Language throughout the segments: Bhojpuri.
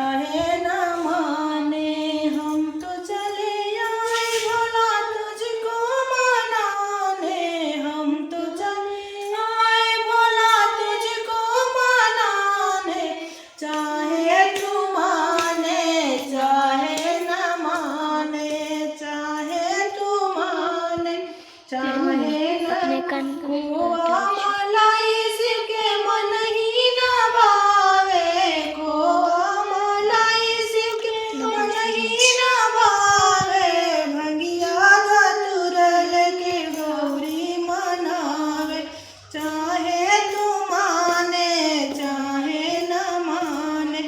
चाहे न माने। हम तो चले आए भोला तुझको मनाने। हम तो चले आए भोला तुझको मनाने। चाहे तू माने चाहे न माने, चाहे तू माने चाहे अपने कान खोआ मलाई शिव के मन ही न भावे। खोआ मलाई शिव के मन ही न भावे। भंगिया धतुरल के गौरी मनावे। चाहे तू माने चाहे न माने,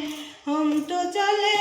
हम तो चले